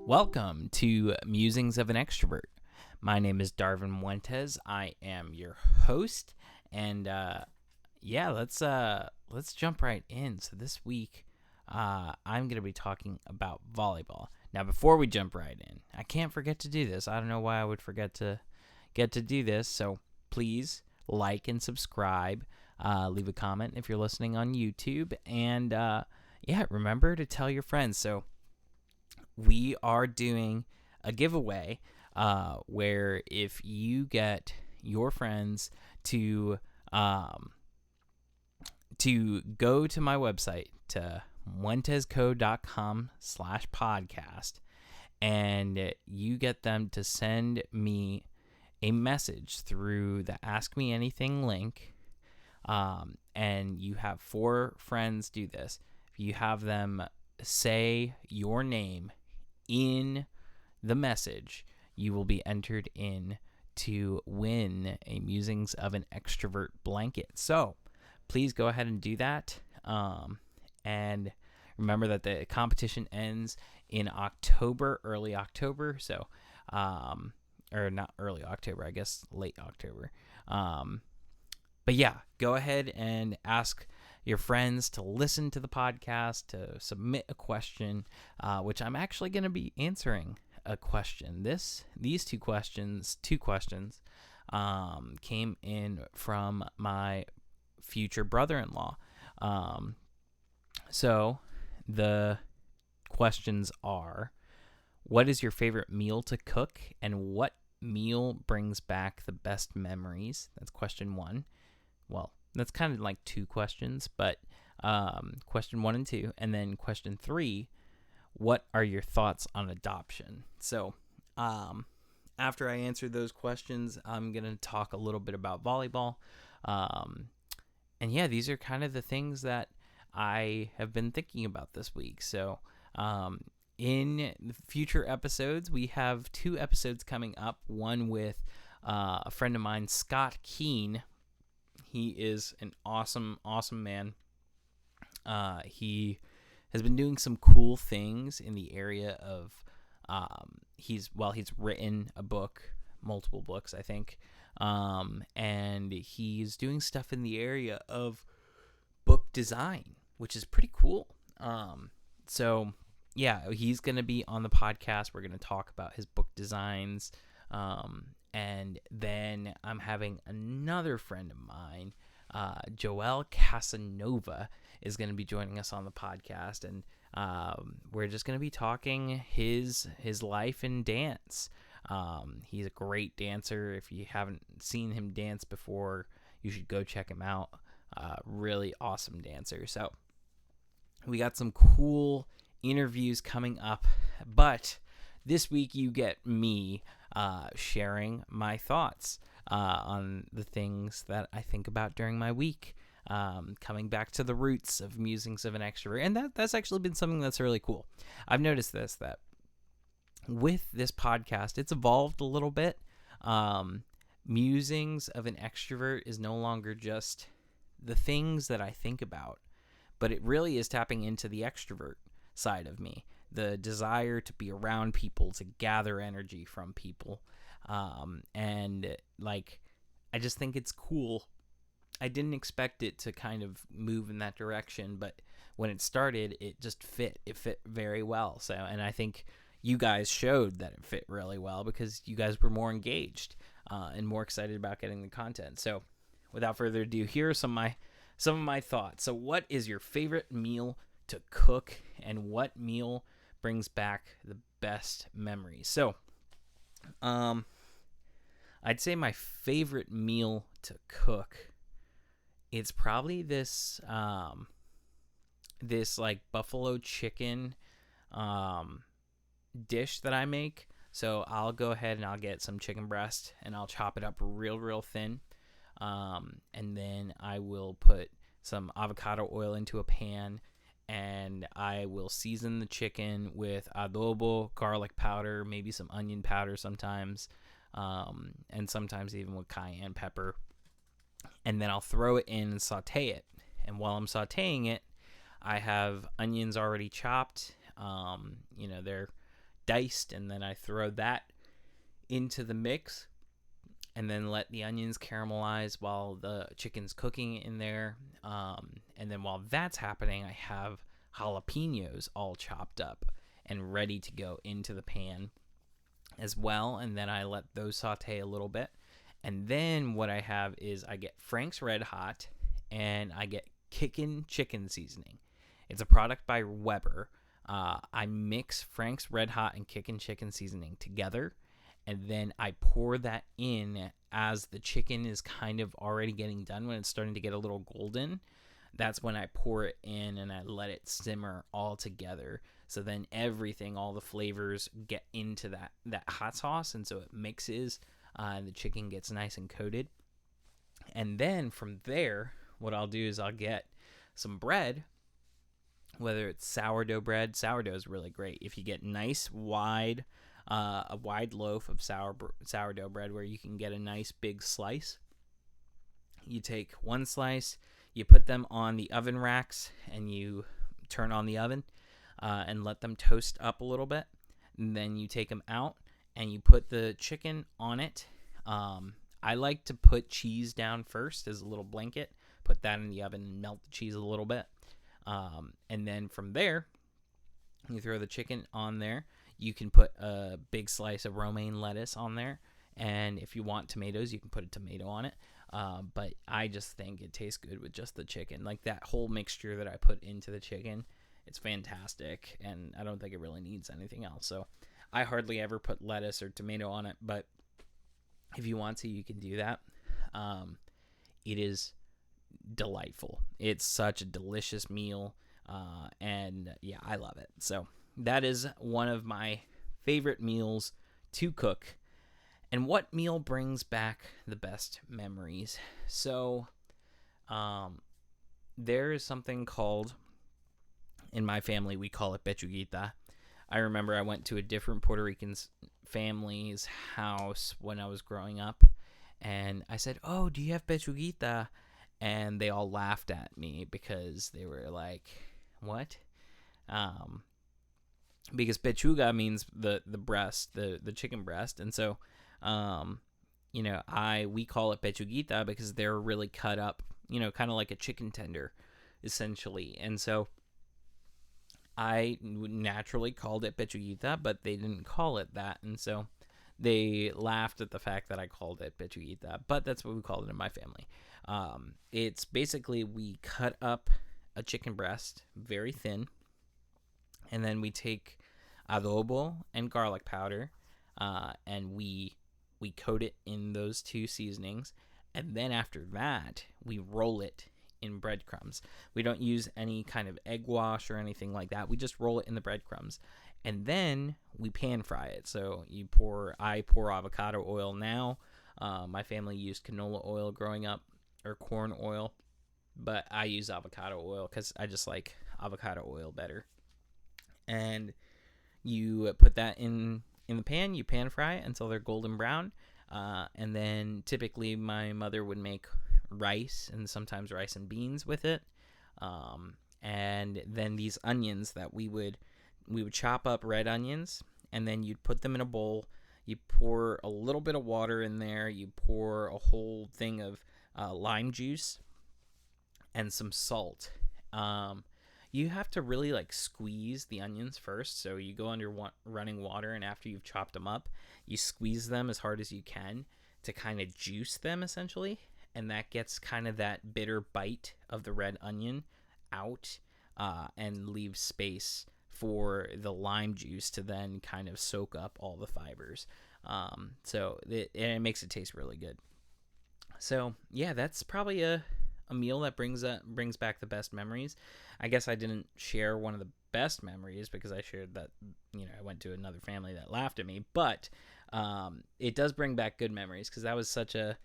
Welcome to Musings of an Extrovert. My name is Darvin. I am your host, and let's jump right in. So this week, I'm going to be talking about volleyball. Now, before we jump right in, I can't forget to do this. I don't know why I would forget to do this. So please like and subscribe. Leave a comment if you're listening on YouTube, and remember to tell your friends. So we are doing a giveaway where if you get your friends to go to my website, to muentesco.com/podcast, and you get them to send me a message through the Ask Me Anything link, and you have 4 friends do this. If you have them say your name in the message, you will be entered in to win a Musings of an Extrovert blanket. So please go ahead and do that. And remember that the competition ends in October, early October. So, or not early October, I guess late October. But yeah, go ahead and ask your friends to listen to the podcast, to submit a question, which I'm actually going to be answering a question. These two questions came in from my future brother-in-law. So the questions are: what is your favorite meal to cook, and what meal brings back the best memories? That's question 1. Well, that's kind of like 2 questions, but question 1 and 2. And then question 3, what are your thoughts on adoption? So after I answer those questions, I'm going to talk a little bit about volleyball. And yeah, these are kind of the things that I have been thinking about this week. So in future episodes, we have 2 episodes coming up. One with a friend of mine, Scott Keene. He is an awesome man. He has been doing some cool things in the area of, he's written a book, multiple books, I think. And he's doing stuff in the area of book design, which is pretty cool. So yeah, he's going to be on the podcast. We're going to talk about his book designs. And then I'm having another friend of mine, Joel Casanova, is going to be joining us on the podcast, and we're just going to be talking his life in dance. He's a great dancer. If you haven't seen him dance before, you should go check him out. Really awesome dancer. So we got some cool interviews coming up, but this week you get me sharing my thoughts on the things that I think about during my week, coming back to the roots of Musings of an Extrovert. And that's actually been something that's really cool. I've noticed that with this podcast, it's evolved a little bit. Musings of an Extrovert is no longer just the things that I think about, but it really is tapping into the extrovert side of me. The desire to be around people, to gather energy from people. And I just think it's cool. I didn't expect it to kind of move in that direction, but when it started, it just fit. It fit very well. So, and I think you guys showed that it fit really well because you guys were more engaged and more excited about getting the content. So without further ado, here are some of my thoughts. So what is your favorite meal to cook, and what meal brings back the best memories? So I'd say my favorite meal to cook, it's probably this like buffalo chicken dish that I make. So I'll go ahead and I'll get some chicken breast and I'll chop it up real thin, and then I will put some avocado oil into a pan, and I will season the chicken with adobo, garlic powder, maybe some onion powder sometimes, and sometimes even with cayenne pepper. And then I'll throw it in and saute it. And while I'm sauteing it, I have onions already chopped. They're diced, and then I throw that into the mix, and then let the onions caramelize while the chicken's cooking in there. And then while that's happening, I have jalapenos all chopped up and ready to go into the pan as well. And then I let those saute a little bit. And then what I have is I get Frank's Red Hot and I get Kickin' Chicken Seasoning. It's a product by Weber. I mix Frank's Red Hot and Kickin' Chicken Seasoning together, and then I pour that in as the chicken is kind of already getting done. When it's starting to get a little golden, that's when I pour it in and I let it simmer all together. So then everything, all the flavors get into that hot sauce, and so it mixes, and the chicken gets nice and coated. And then from there, what I'll do is I'll get some bread, whether it's sourdough bread. Sourdough is really great. If you get nice a wide loaf of sourdough bread where you can get a nice big slice, you take one slice, you put them on the oven racks, and you turn on the oven and let them toast up a little bit. And then you take them out and you put the chicken on it. I like to put cheese down first as a little blanket, put that in the oven and melt the cheese a little bit. And then from there, you throw the chicken on there. You can put a big slice of romaine lettuce on there. And if you want tomatoes, you can put a tomato on it. But I just think it tastes good with just the chicken. Like that whole mixture that I put into the chicken, it's fantastic. And I don't think it really needs anything else. So I hardly ever put lettuce or tomato on it. But if you want to, you can do that. It is delightful. It's such a delicious meal. And yeah, I love it. So that is one of my favorite meals to cook. And what meal brings back the best memories? So there is something called, in my family, we call it pechuguita. I remember I went to a different Puerto Rican family's house when I was growing up, and I said, "Oh, do you have pechuguita?" And they all laughed at me because they were like, "What?" Because pechuga means the breast, the chicken breast, and so we call it pechuguita because they're really cut up, kind of like a chicken tender, essentially. And so I naturally called it pechuguita, but they didn't call it that, and so they laughed at the fact that I called it pechuguita, but that's what we called it in my family. It's basically we cut up a chicken breast very thin, and then we take adobo and garlic powder, and we coat it in those two seasonings, and then after that we roll it in breadcrumbs. We don't use any kind of egg wash or anything like that. We just roll it in the breadcrumbs, and then we pan fry it. So I pour avocado oil now. My family used canola oil growing up, or corn oil, but I use avocado oil because I just like avocado oil better. And you put that in the pan. You pan fry it until they're golden brown, and then typically my mother would make rice and sometimes rice and beans with it, and then these onions that we would chop up, red onions, and then you'd put them in a bowl. You pour a little bit of water in there. You pour a whole thing of lime juice and some salt. You have to really squeeze the onions first. So you go under running water, and after you've chopped them up, you squeeze them as hard as you can to kind of juice them, essentially. And that gets kind of that bitter bite of the red onion out, and leaves space for the lime juice to then kind of soak up all the fibers. So it makes it taste really good. So yeah, that's probably a meal that brings back the best memories. I guess I didn't share one of the best memories because I shared that I went to another family that laughed at me, but it does bring back good memories because that was such a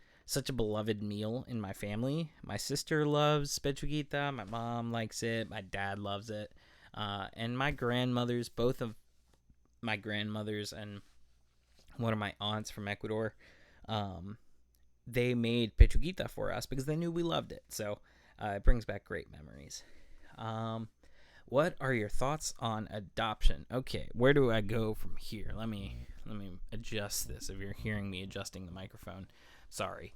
beloved meal in my family. My sister loves pechuguita, my mom likes it, my dad loves it, and my grandmothers, both of my grandmothers and one of my aunts from Ecuador, they made pechuguita for us because they knew we loved it. So it brings back great memories. What are your thoughts on adoption? Okay, where do I go from here? Let me adjust this. If you're hearing me adjusting the microphone, sorry.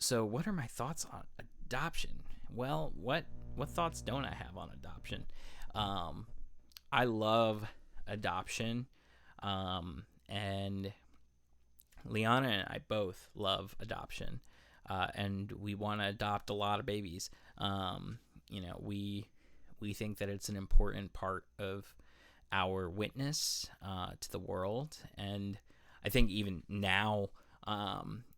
So what are my thoughts on adoption? Well, what thoughts don't I have on adoption? I love adoption, and Liana and I both love adoption, and we want to adopt a lot of babies. We think that it's an important part of our witness to the world, and I think even now,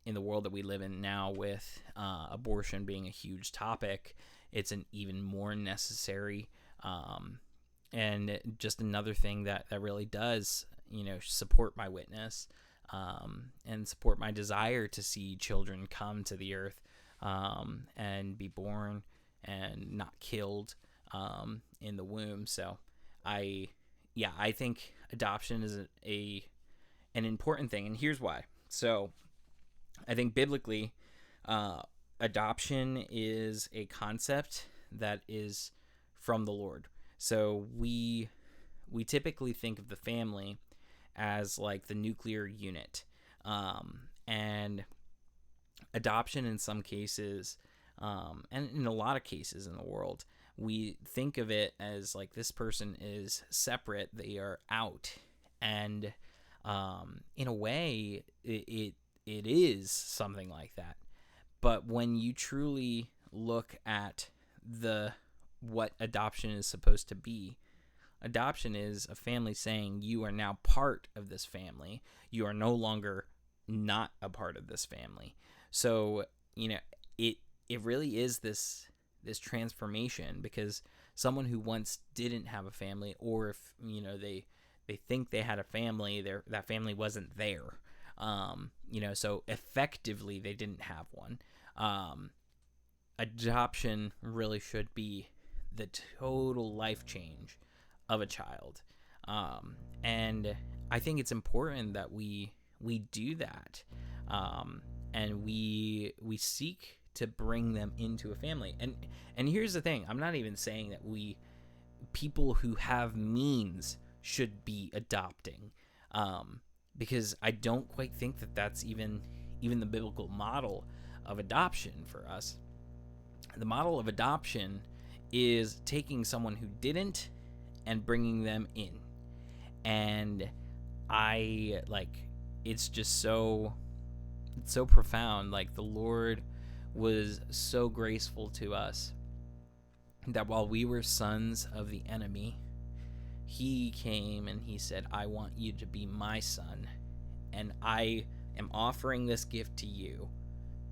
in the world that we live in now, with abortion being a huge topic, it's an even more necessary, and just another thing that really does, support my witness, and support my desire to see children come to the earth, and be born and not killed in the womb. So I think adoption is an important thing, and here's why. So I think biblically, adoption is a concept that is from the Lord. So we typically think of the family as like the nuclear unit, and adoption in some cases, and in a lot of cases in the world, we think of it as like this person is separate, they are out, and in a way it is something like that. But when you truly look at what adoption is supposed to be, adoption is a family saying you are now part of this family. You are no longer not a part of this family. So, it really is this transformation, because someone who once didn't have a family, or if, they think they had a family, that family wasn't there. So effectively they didn't have one. Adoption really should be the total life change of a child. And I think it's important that we do that. And we seek to bring them into a family. And here's the thing, I'm not even saying that people who have means should be adopting, because I don't quite think that that's even the biblical model of adoption for us. The model of adoption is taking someone who didn't and bringing them in. And it's just so profound. Like, the Lord was so graceful to us that while we were sons of the enemy, he came and he said, I want you to be my son, and I am offering this gift to you.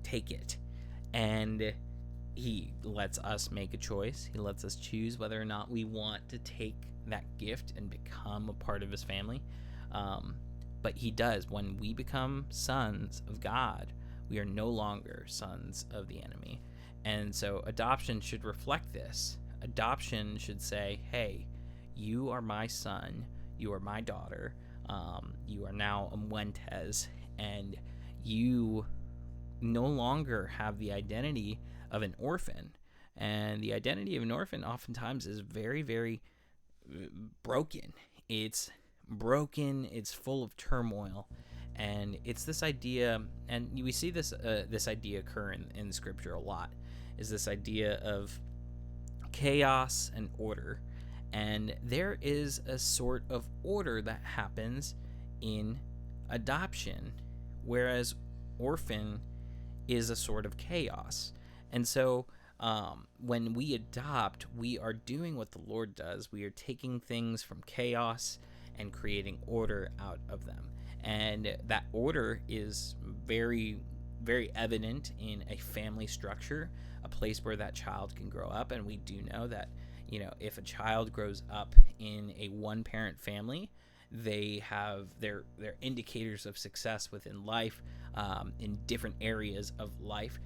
Take it. And he lets us make a choice. He lets us choose whether or not we want to take that gift and become a part of his family. But he does. When we become sons of God, we are no longer sons of the enemy. And so adoption should reflect this. Adoption should say, hey, you are my son, you are my daughter, you are now a Muentes, and you no longer have the identity of an orphan. And the identity of an orphan oftentimes is very, very broken. It's broken, it's full of turmoil, and it's this idea, and we see this idea occur in scripture a lot, is this idea of chaos and order. And there is a sort of order that happens in adoption, whereas orphan is a sort of chaos. And so when we adopt, we are doing what the Lord does. We are taking things from chaos and creating order out of them. And that order is very, very evident in a family structure, a place where that child can grow up. And we do know that, if a child grows up in a one-parent family, they have their indicators of success within life, in different areas of life,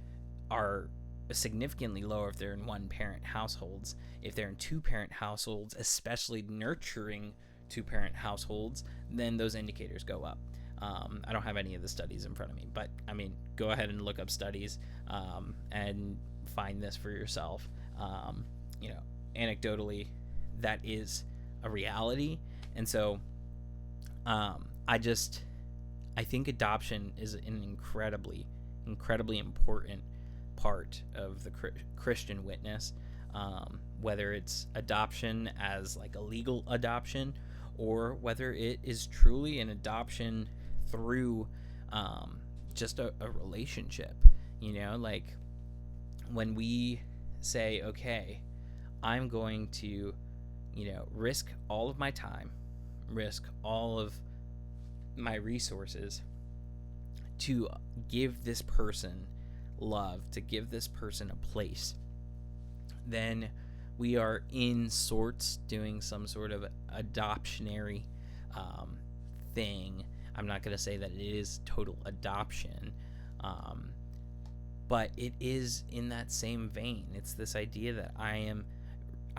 are significantly lower if they're in one-parent households. If they're in two-parent households, especially nurturing two-parent households, then those indicators go up. I don't have any of the studies in front of me, but go ahead and look up studies, and find this for yourself. Anecdotally, that is a reality. And so I think adoption is an incredibly important part of the Christian witness, whether it's adoption as like a legal adoption, or whether it is truly an adoption through just a relationship. Like when we say, okay, I'm going to, risk all of my time, risk all of my resources to give this person love, to give this person a place, then we are in sorts doing some sort of adoptionary thing. I'm not going to say that it is total adoption, but it is in that same vein. It's this idea that I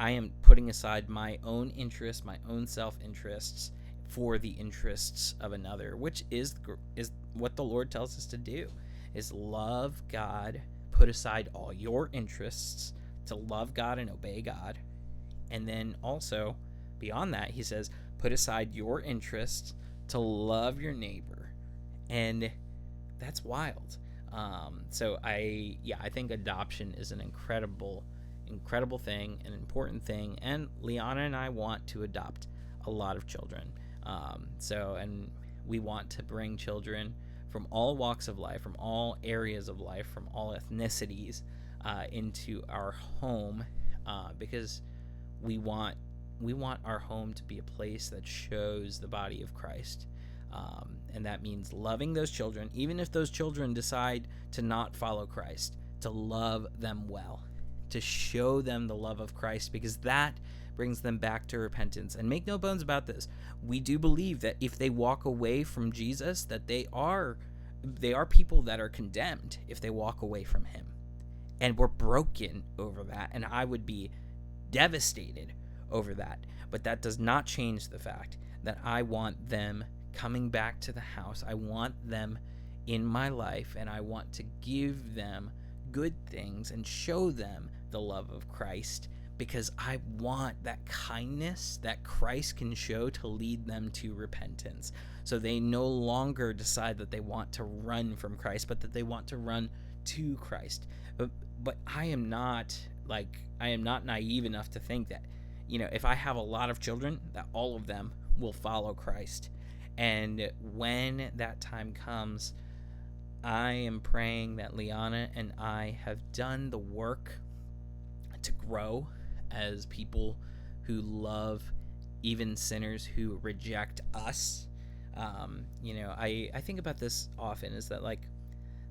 am putting aside my own interests, my own self-interests, for the interests of another, which is what the Lord tells us to do, is love God, put aside all your interests to love God and obey God. And then also beyond that, he says, put aside your interests to love your neighbor. And that's wild. So I think adoption is an incredible thing, an important thing. And Liana and I want to adopt a lot of children. And we want to bring children from all walks of life, from all areas of life, from all ethnicities into our home, because we want our home to be a place that shows the body of Christ. And that means loving those children, even if those children decide to not follow Christ, to love them well, to show them the love of Christ, because that brings them back to repentance. And make no bones about this, we do believe that if they walk away from Jesus, that they are people that are condemned if they walk away from him. And we're broken over that, and I would be devastated over that. But that does not change the fact that I want them coming back to the house. I want them in my life, and I want to give them good things and show them the love of Christ, because I want that kindness that Christ can show to lead them to repentance. So they no longer decide that they want to run from Christ, but that they want to run to Christ. But I am not naive enough to think that, if I have a lot of children, that all of them will follow Christ. And when that time comes, I am praying that Liana and I have done the work to grow as people who love even sinners who reject us. I think about this often, is that like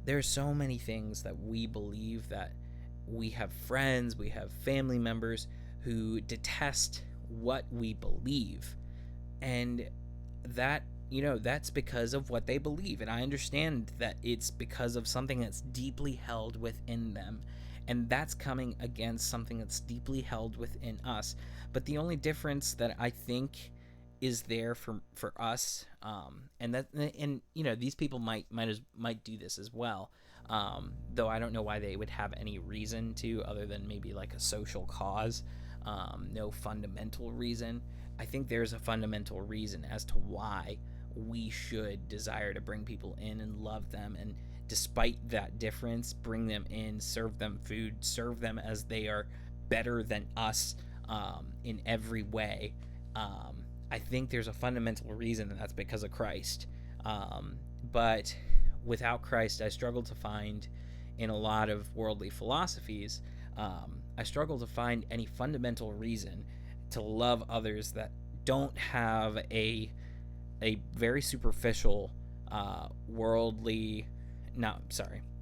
there are so many things that we believe, that we have friends, we have family members who detest what we believe, and that that's because of what they believe. And I understand that it's because of something that's deeply held within them, and that's coming against something that's deeply held within us. But the only difference that I think is there for us, and these people might do this as well, though I don't know why they would have any reason to, other than maybe like a social cause, no fundamental reason. I think there's a fundamental reason as to why we should desire to bring people in and love them, and despite that difference, bring them in, serve them food, serve them as they are better than us in every way. I think there's a fundamental reason, and that's because of Christ. But without Christ, I struggle to find, in a lot of worldly philosophies, I struggle to find any fundamental reason to love others that don't have a very superficial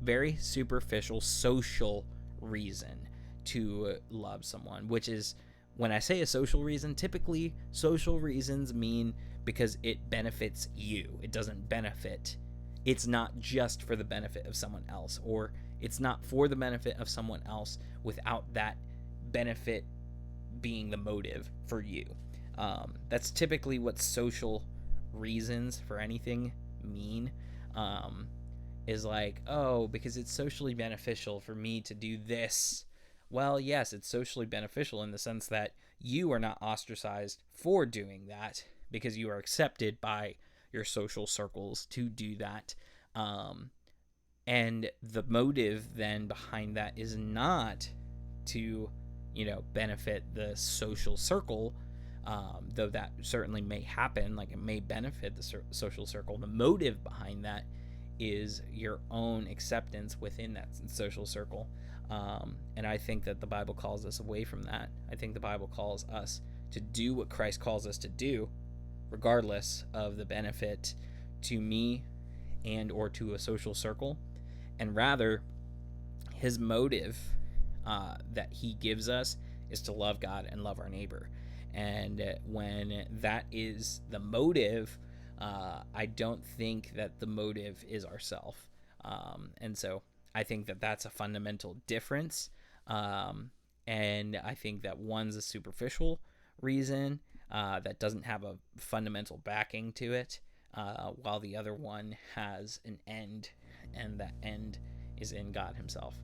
very superficial social reason to love someone. Which is, when I say a social reason, typically social reasons mean because it benefits you. It's not just for the benefit of someone else, or it's not for the benefit of someone else without that benefit being the motive for you. That's typically what social reasons for anything mean, is like, oh, because it's socially beneficial for me to do this Well, yes, it's socially beneficial in the sense that you are not ostracized for doing that because you are accepted by your social circles to do that. Um, and the motive then behind that is not to, benefit the social circle, though that certainly may happen, like it may benefit the social circle. The motive behind that is your own acceptance within that social circle. And I think that the Bible calls us away from that. I think the Bible calls us to do what Christ calls us to do, regardless of the benefit to me and or to a social circle. And rather, his motive that he gives us is to love God and love our neighbor. And when that is the motive, I don't think that the motive is ourself. And so I think that that's a fundamental difference. And I think that one's a superficial reason that doesn't have a fundamental backing to it, while the other one has an end, and that end is in God himself.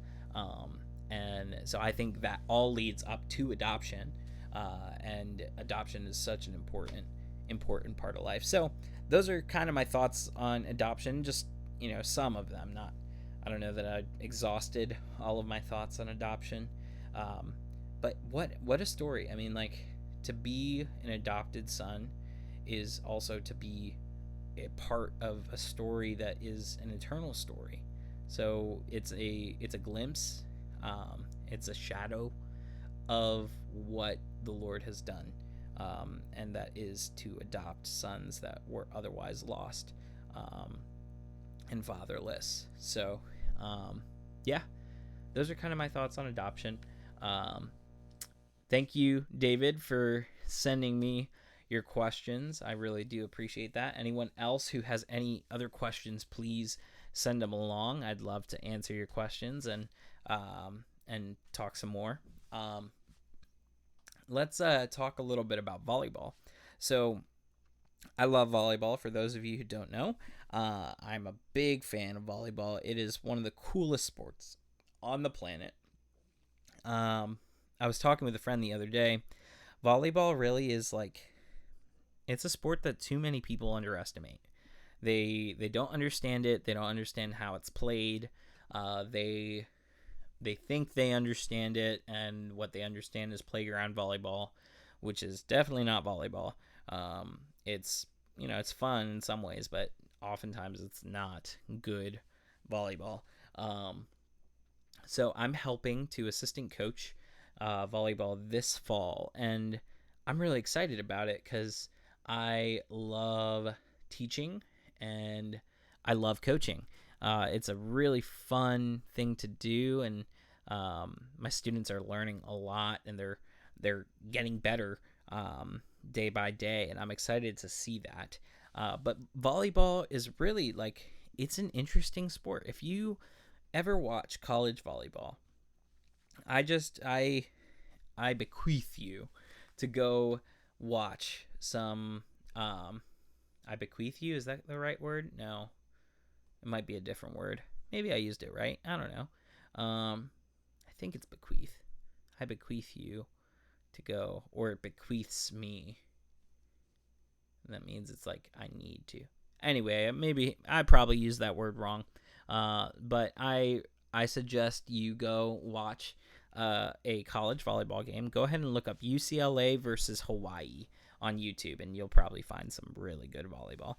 And so I think that all leads up to adoption, and adoption is such an important part of life. So those are kind of my thoughts on adoption, just some of them. Not, I don't know that I exhausted all of my thoughts on adoption, but what a story. I mean, like, to be an adopted son is also to be a part of a story that is an eternal story. So it's a glimpse, it's a shadow of what the Lord has done, and that is to adopt sons that were otherwise lost, and fatherless. So yeah, those are kind of my thoughts on adoption. Thank you, David, for sending me your questions. I really do appreciate that. Anyone else who has any other questions, please send them along. I'd love to answer your questions and talk some more. Let's talk a little bit about volleyball. So I love volleyball. For those of you who don't know, I'm a big fan of volleyball. It is one of the coolest sports on the planet. I was talking with a friend the other day. Volleyball really is it's a sport that too many people underestimate. They don't understand it. They don't understand how it's played. They think they understand it, and what they understand is playground volleyball, which is definitely not volleyball. It's it's fun in some ways, but oftentimes it's not good volleyball. So I'm helping to assistant coach volleyball this fall, and I'm really excited about it because I love teaching and I love coaching. It's a really fun thing to do, and my students are learning a lot, and they're getting better day by day, and I'm excited to see that. But volleyball is really it's an interesting sport. If you ever watch college volleyball, I bequeath you to go watch some. I bequeath you. Is that the right word? No, it might be a different word. Maybe I used it right. I don't know. I think it's bequeath. I bequeath you to go, or it bequeaths me. And that means it's like I need to. Anyway, maybe I probably used that word wrong. But I suggest you go watch a college volleyball game. Go ahead and look up UCLA versus Hawaii on YouTube, and you'll probably find some really good volleyball.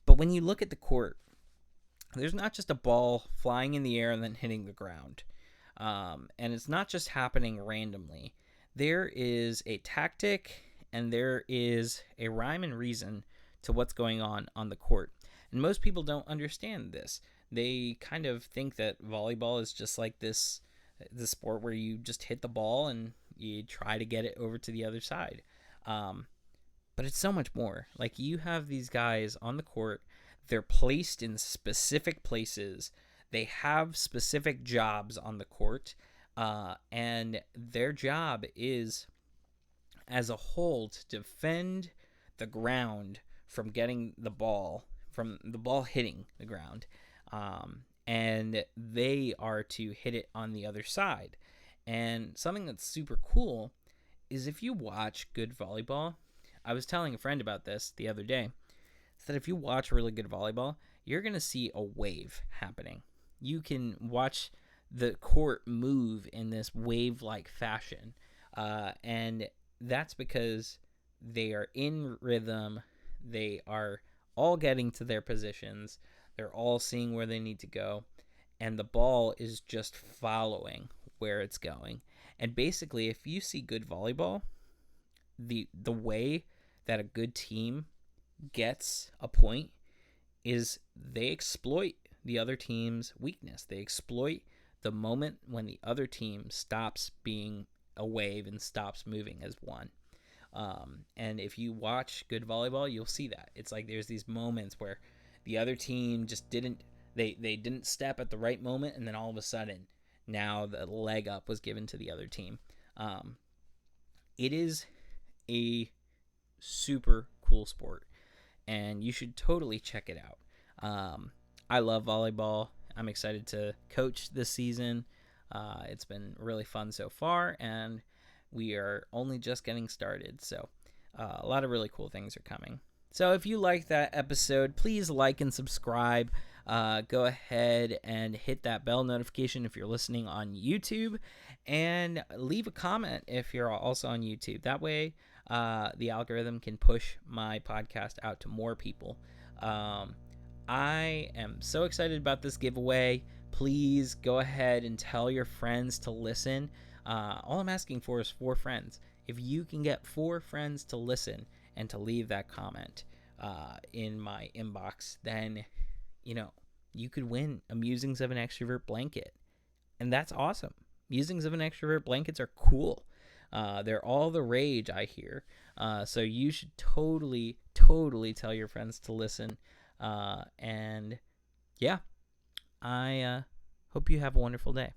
But when you look at the court, there's not just a ball flying in the air and then hitting the ground. And it's not just happening randomly. There is a tactic, and there is a rhyme and reason to what's going on the court. And most people don't understand this. They kind of think that volleyball is just like the sport where you just hit the ball and you try to get it over to the other side. But it's so much more. Like, you have these guys on the court. They're placed in specific places. They have specific jobs on the court. And their job is, as a whole, to defend the ground from getting the ball, from the ball hitting the ground. And they are to hit it on the other side. And something that's super cool is if you watch good volleyball, I was telling a friend about this the other day, that if you watch really good volleyball, you're going to see a wave happening. You can watch the court move in this wave-like fashion. And that's because they are in rhythm. They are all getting to their positions. They're all seeing where they need to go. And the ball is just following where it's going. And basically, if you see good volleyball, the way that a good team gets a point is they exploit the other team's weakness. They exploit the moment when the other team stops being a wave and stops moving as one. And if you watch good volleyball, you'll see that. It's like there's these moments where the other team just didn't step at the right moment, and then all of a sudden now the leg up was given to the other team. It is a super cool sport, and you should totally check it out. I love volleyball. I'm excited to coach this season. It's been really fun so far, and we are only just getting started. So a lot of really cool things are coming. So if you liked that episode, please like and subscribe. Go ahead and hit that bell notification if you're listening on YouTube, and leave a comment if you're also on YouTube. That way, the algorithm can push my podcast out to more people. I am so excited about this giveaway. Please go ahead and tell your friends to listen. All I'm asking for is 4 friends. If you can get 4 friends to listen and to leave that comment in my inbox, then you could win a Musings of an Extrovert blanket. And that's awesome. Musings of an Extrovert blankets are cool. They're all the rage, I hear. So you should totally tell your friends to listen. And yeah, I hope you have a wonderful day.